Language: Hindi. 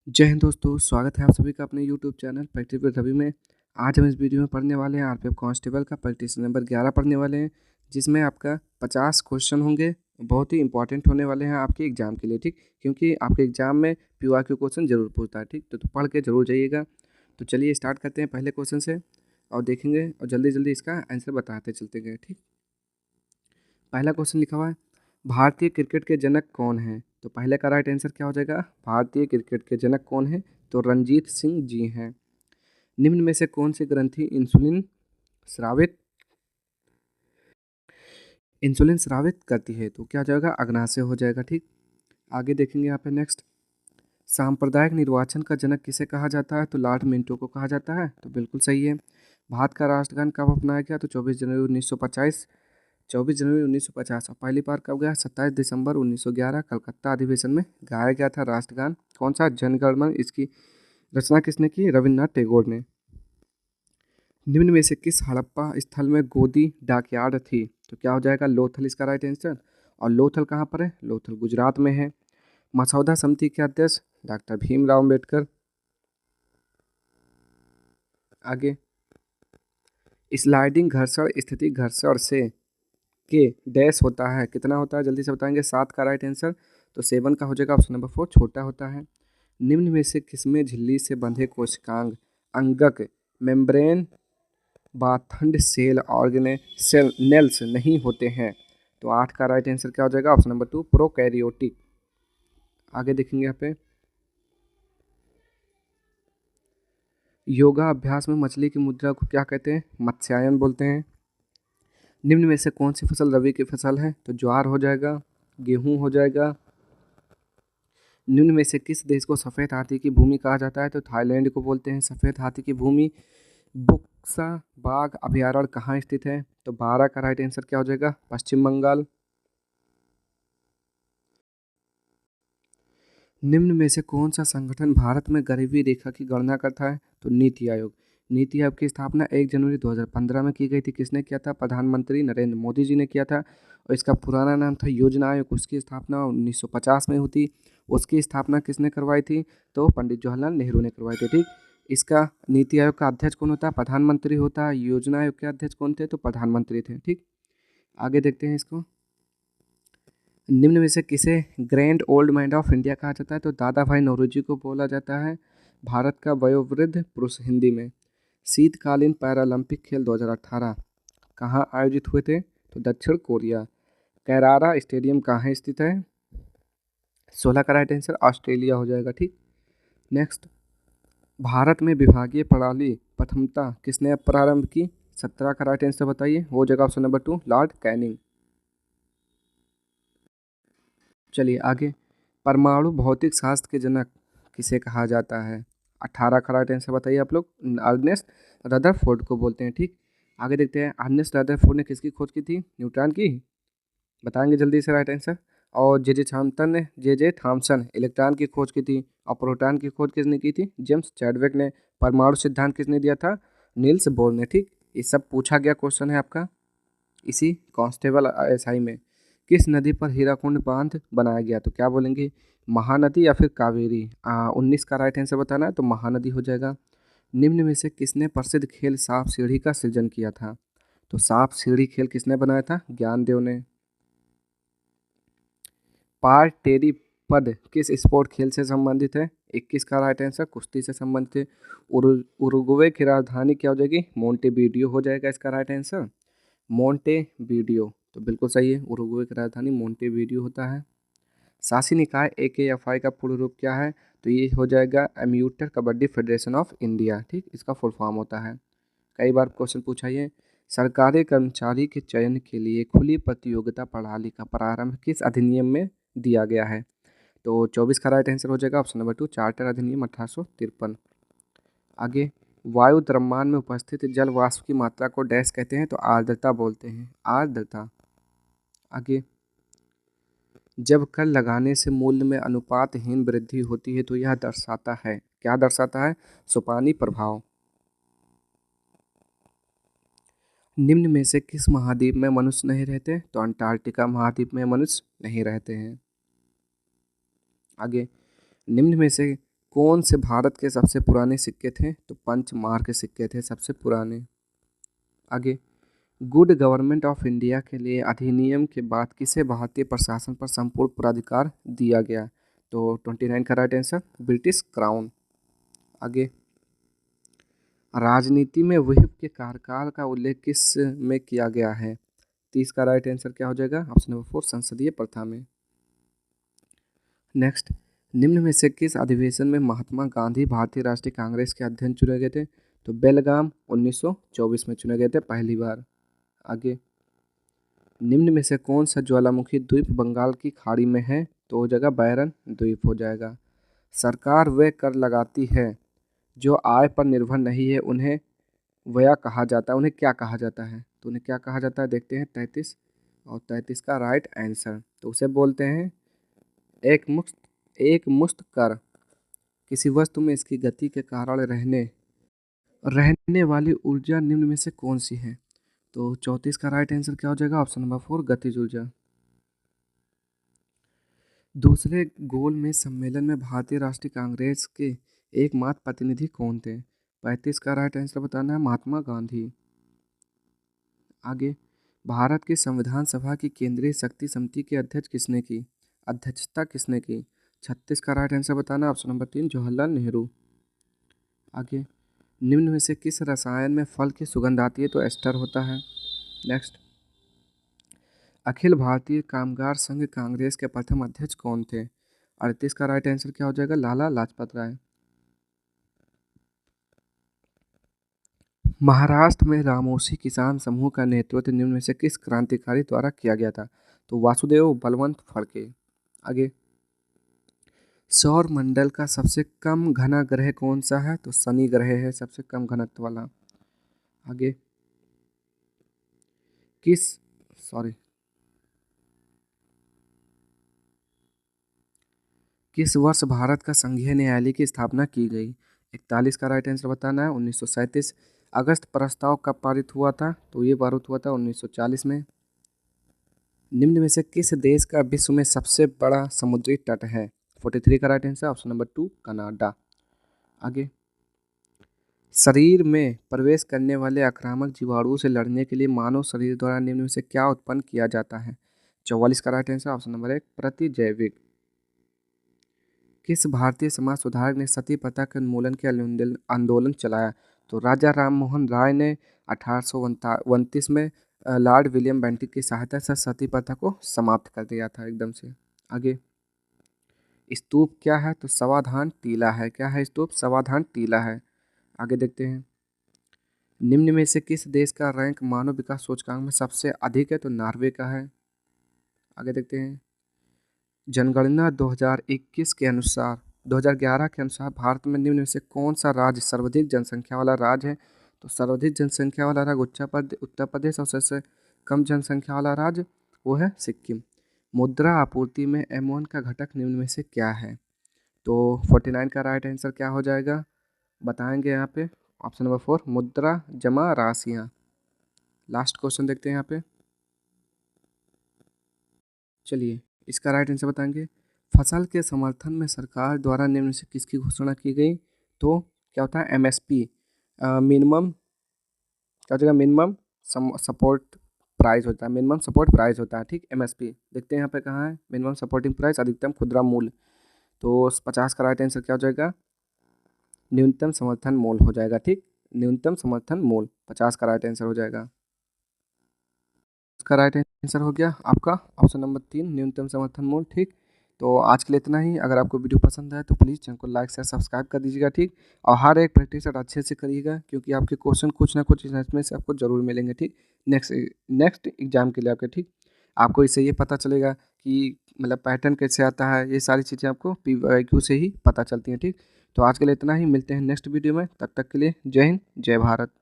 जय हिंद दोस्तों, स्वागत है आप सभी का अपने YouTube channel practice with Ravi में। आज हम इस वीडियो में पढ़ने वाले हैं आरपीएफ कांस्टेबल का प्रैक्टिस नंबर 11 पढ़ने वाले हैं, जिसमें आपका 50 क्वेश्चन होंगे। बहुत ही इंपॉर्टेंट होने वाले हैं आपके एग्जाम के लिए, ठीक, क्योंकि आपके एग्जाम में पीवाईक्यू क्वेश्चन जरूर पूछता है, ठीक। तो पढ़ के जरूर जाइएगा। तो चलिए स्टार्ट करते हैं पहले क्वेश्चन से और देखेंगे और जल्दी जल्दी इसका आंसर बताते चलते गए, ठीक। पहला क्वेश्चन लिखा हुआ है, भारतीय क्रिकेट के जनक कौन हैं? तो पहले का राइट आंसर क्या हो जाएगा? भारतीय क्रिकेट के जनक कौन हैं? तो रणजीत सिंह जी हैं। निम्न में से कौन सी ग्रंथि स्रावित इंसुलिन स्रावित करती है? तो क्या हो जाएगा? अग्नाशय हो जाएगा, ठीक। आगे देखेंगे यहाँ पे नेक्स्ट, सांप्रदायिक निर्वाचन का जनक किसे कहा जाता है? तो लॉर्ड मिंटो को कहा जाता है। तो बिल्कुल सही है। भारत का राष्ट्रगान कब अपनाया गया? तो 24 जनवरी 1950। और पहली बार कब गया? 27 दिसंबर 1911 कलकत्ता अधिवेशन में गाया गया था राष्ट्रगान। कौन सा? जनगण मन। इसकी रचना किसने की? रविन्द्रनाथ टैगोर ने। निम्न में से किस हड़प्पा स्थल में गोदी डाकयार्ड थी? तो क्या हो जाएगा? लोथल इसका राइट आंसर। और लोथल कहाँ पर है? लोथल गुजरात में है। मसौदा समिति के अध्यक्ष डॉक्टर भीमराव अम्बेडकर। आगे, स्लाइडिंग घर्षण स्थिति घर्षण से के डैश होता है, कितना होता है? जल्दी से बताएंगे। 7 का राइट आंसर। तो 7 का हो जाएगा ऑप्शन नंबर 4, छोटा होता है। निम्न में से किसमें झिल्ली से बंधे कोशिकांग अंगक मेम्ब्रेन बाथंड सेल ऑर्गेने सेल नेल्स नहीं होते हैं? तो 8 का राइट आंसर क्या हो जाएगा? Option number 2, prokaryotic. आगे देखेंगे यहाँ पे, योगा अभ्यास में मछली की मुद्रा को क्या कहते हैं? मत्स्यायन बोलते हैं। निम्न में से कौन सी फसल रबी की फसल है? तो ज्वार हो जाएगा, गेहूं हो जाएगा। निम्न में से किस देश को सफ़ेद हाथी की भूमि कहा जाता है? तो थाईलैंड को बोलते हैं सफ़ेद हाथी की भूमि। बुक्सा बाघ अभयारण्य कहाँ स्थित है? तो 12 का राइट आंसर क्या हो जाएगा? पश्चिम बंगाल। निम्न में से कौन सा संगठन भारत में गरीबी रेखा की गणना करता है? तो नीति आयोग। नीति आयोग की स्थापना 1 जनवरी 2015 में की गई थी। किसने किया था? प्रधानमंत्री नरेंद्र मोदी जी ने किया था। और इसका पुराना नाम था योजना आयोग। उसकी स्थापना 1950 में हुई थी। उसकी स्थापना किसने करवाई थी? तो पंडित जवाहरलाल नेहरू ने करवाई थी, ठीक। इसका नीति आयोग का अध्यक्ष कौन होता है? प्रधानमंत्री होता है। योजना आयोग के अध्यक्ष कौन थे? तो प्रधानमंत्री थे, ठीक। आगे देखते हैं इसको, निम्न में से किसे grand old man of India कहा जाता है? तो दादा भाई नौरोजी को बोला जाता है। भारत का वयोवृद्ध पुरुष हिंदी में। शीतकालीन पैरालंपिक खेल 2018 कहाँ आयोजित हुए थे? तो दक्षिण कोरिया। कैरारा स्टेडियम कहाँ स्थित है? 16 का राइट आंसर ऑस्ट्रेलिया हो जाएगा, ठीक। नेक्स्ट, भारत में विभागीय प्रणाली प्रथमता किसने प्रारंभ की? 17 का राइट आंसर बताइए। हो जाएगा ऑप्शन नंबर 2, लॉर्ड कैनिंग। चलिए आगे, परमाणु भौतिक शास्त्र के जनक किसे कहा जाता है? 18 का राइट आंसर बताइए आप लोग। अर्नेस्ट रदरफोर्ड को बोलते हैं, ठीक। आगे देखते हैं, अर्नेस्ट रदरफोर्ड ने किसकी खोज की थी? न्यूट्रॉन की। बताएंगे जल्दी से राइट आंसर। और जे जे थॉमसन इलेक्ट्रॉन की खोज की थी। और प्रोटॉन की खोज किसने की थी? जेम्स चैडविक ने। परमाणु सिद्धांत किसने दिया था? नील्स बोर ने, ठीक। ये सब पूछा गया क्वेश्चन है आपका इसी कांस्टेबल एसआई में। किस नदी पर हीराकुंड बांध बनाया गया? तो क्या बोलेंगे? महानदी या फिर कावेरी? 19 का राइट आंसर बताना है, तो महानदी हो जाएगा। निम्न में से किसने प्रसिद्ध खेल सांप सीढ़ी का सृजन किया था? तो सांप सीढ़ी खेल किसने बनाया था? ज्ञानदेव ने। पार टेरी पद किस स्पोर्ट खेल से संबंधित है? 21 का राइट आंसर कुश्ती से संबंधित है। उरुग्वे की राजधानी क्या हो जाएगी? मोंटेवीडियो हो जाएगा इसका राइट आंसर। मोंटेवीडियो, तो बिल्कुल सही है। उरुग्वे की राजधानी मोंटेवीडियो होता है। शासी निकाय AKFI का पूर्ण रूप क्या है? तो ये हो जाएगा एम्यूटर कबड्डी फेडरेशन ऑफ इंडिया, ठीक। इसका फुल फॉर्म होता है। कई बार क्वेश्चन पूछा है, सरकारी कर्मचारी के चयन के लिए खुली प्रतियोगिता प्रणाली का प्रारंभ किस अधिनियम में दिया गया है? तो 24 का राइट आंसर हो जाएगा ऑप्शन नंबर 2, चार्टर अधिनियम 1853। आगे, वायु द्रव्यमान में उपस्थित जल वाष्प की मात्रा को डैश कहते हैं? तो आर्द्रता बोलते हैं, आर्द्रता। आगे, जब कर लगाने से मूल्य में अनुपातहीन वृद्धि होती है तो यह दर्शाता है, क्या दर्शाता है? सोपानी प्रभाव। निम्न में से किस महाद्वीप में मनुष्य नहीं रहते? तो अंटार्कटिका महाद्वीप में मनुष्य नहीं रहते हैं। आगे, निम्न में से कौन से भारत के सबसे पुराने सिक्के थे? तो पंचमार के सिक्के थे सबसे पुराने। आगे, गुड गवर्नमेंट ऑफ इंडिया के लिए अधिनियम के बाद किसे भारतीय प्रशासन पर संपूर्ण पूर्वाधिकार दिया गया? तो 29 का राइट आंसर ब्रिटिश क्राउन। आगे, राजनीति में व्हिप के कार्यकाल का उल्लेख किस में किया गया है? 30 का राइट आंसर क्या हो जाएगा? ऑप्शन नंबर 4 संसदीय प्रथा में। नेक्स्ट, निम्न में से किस अधिवेशन में महात्मा गांधी भारतीय राष्ट्रीय कांग्रेस के अध्यक्ष चुने गए थे? तो बेलगाम 1924 में चुने गए थे पहली बार। आगे, निम्न में से कौन सा ज्वालामुखी द्वीप बंगाल की खाड़ी में है? तो हो जाएगा बैरन द्वीप हो जाएगा। सरकार वे कर लगाती है जो आय पर निर्भर नहीं है, उन्हें व्यय कहा जाता है। उन्हें क्या कहा जाता है? तो उन्हें क्या कहा जाता है? देखते हैं 33 और 33 का राइट आंसर। तो उसे बोलते हैं एक मुश्त कर। किसी वस्तु में इसकी गति के कारण रहने वाली ऊर्जा निम्न में से कौन सी है? तो 34 का राइट आंसर क्या हो जाएगा? ऑप्शन नंबर 4 गतिज ऊर्जा। दूसरे गोल में सम्मेलन में भारतीय राष्ट्रीय कांग्रेस के एकमात्र प्रतिनिधि कौन थे? 35 का राइट आंसर बताना है महात्मा गांधी। आगे, भारत की संविधान सभा की केंद्रीय शक्ति समिति की अध्यक्षता किसने की? 36 का राइट आंसर बताना ऑप्शन नंबर 3 जवाहरलाल नेहरू। आगे, निम्न में से किस रसायन में फल की सुगंध आती है? तो एस्टर होता है। नेक्स्ट, अखिल भारतीय कामगार संघ कांग्रेस के प्रथम अध्यक्ष कौन थे? 38 का राइट आंसर क्या हो जाएगा? लाला लाजपत राय। महाराष्ट्र में रामोशी किसान समूह का नेतृत्व निम्न में से किस क्रांतिकारी द्वारा किया गया था? तो वासुदेव बलवंत फड़के। आगे, सौर मंडल का सबसे कम घना ग्रह कौन सा है? तो शनि ग्रह है सबसे कम घनत्व वाला। आगे, किस सॉरी किस वर्ष भारत का संघीय न्यायालय की स्थापना की गई? 41 का राइट आंसर बताना है 1937। अगस्त प्रस्ताव कब पारित हुआ था? तो ये पारित हुआ था 1940 में। निम्न में से किस देश का विश्व में सबसे बड़ा समुद्री तट है? 43 का right answer option number 2 Canada. आगे, शरीर में प्रवेश करने वाले आक्रामक जीवाणुओं से लड़ने के लिए मानव शरीर द्वारा निम्न में से क्या उत्पन्न किया जाता है? 44 का राइट आंसर ऑप्शन नंबर 1 प्रतिजैविक। किस भारतीय समाज सुधारक ने सती प्रथा के उन्मूलन के आंदोलन चलाया? तो राजा राम मोहन राय ने 1829 में लॉर्ड विलियम बेंटिक की सहायता से सती प्रथा को समाप्त कर दिया था एकदम से। आगे, स्तूप क्या है? तो समाधान टीला है। क्या है स्तूप? समाधान टीला है। आगे देखते हैं, निम्न में से किस देश का रैंक मानव विकास सूचकांक में सबसे अधिक है? तो नॉर्वे का है। आगे देखते हैं, जनगणना 2021 के अनुसार 2011 के अनुसार भारत में निम्न में से कौन सा राज्य सर्वाधिक जनसंख्या वाला राज्य है? तो सर्वाधिक जनसंख्या वाला राज्य उत्तर प्रदेश और सबसे कम जनसंख्या वाला राज्य वो है सिक्किम। मुद्रा आपूर्ति में M1 का घटक निम्न में से क्या है? तो 49 का राइट आंसर क्या हो जाएगा? बताएंगे यहाँ पे ऑप्शन नंबर 4 मुद्रा जमा राशियाँ। लास्ट क्वेश्चन देखते हैं यहाँ पे। चलिए, इसका राइट आंसर बताएंगे। फसल के समर्थन में सरकार द्वारा निम्न से किसकी घोषणा की गई? तो क्या होता है? MSP मिनिमम क्या हो जाएगा? मिनिमम सपोर्ट प्राइस होता है। मिनिमम सपोर्ट प्राइस होता है। ठीक, MSP देखते हैं यहाँ पे कहाँ है? मिनिमम सपोर्टिंग प्राइस अधिकतम खुदरा मूल्य। तो 50 का राइट आंसर क्या हो जाएगा? न्यूनतम समर्थन मूल्य हो जाएगा। ठीक, न्यूनतम समर्थन मूल्य 50 का राइट आंसर हो जाएगा। इसका राइट आंसर हो गया आपका ऑप्शन नंबर 3 न्यूनतम समर्थन मूल्य। ठीक, तो आज के लिए इतना ही। अगर आपको वीडियो पसंद आए तो प्लीज़ चैनल को लाइक शेयर सब्सक्राइब कर दीजिएगा। ठीक, और हर एक प्रैक्टिस अच्छे से करिएगा क्योंकि आपके क्वेश्चन कुछ ना कुछ इसमें से आपको ज़रूर मिलेंगे। ठीक, नेक्स्ट एग्जाम के लिए आपके। ठीक, आपको इससे ये पता चलेगा कि मतलब पैटर्न कैसे आता है। ये सारी चीज़ें आपको PYQ से ही पता चलती हैं। ठीक, तो आज के लिए इतना ही। मिलते हैं नेक्स्ट वीडियो में। तब तक के लिए जय हिंद जय भारत।